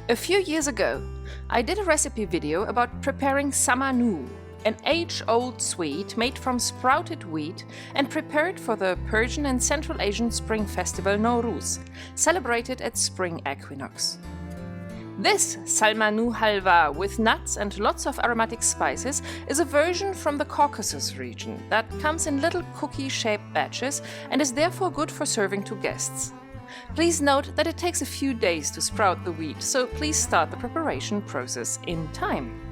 A few years ago, I did a recipe video about preparing Samanoo, an age-old sweet made from sprouted wheat and prepared for the Persian and Central Asian spring festival Nowruz, celebrated at spring equinox. This Samanoo Halva with nuts and lots of aromatic spices is a version from the Caucasus region that comes in little cookie-shaped batches and is therefore good for serving to guests. Please note that it takes a few days to sprout the wheat, so please start the preparation process in time.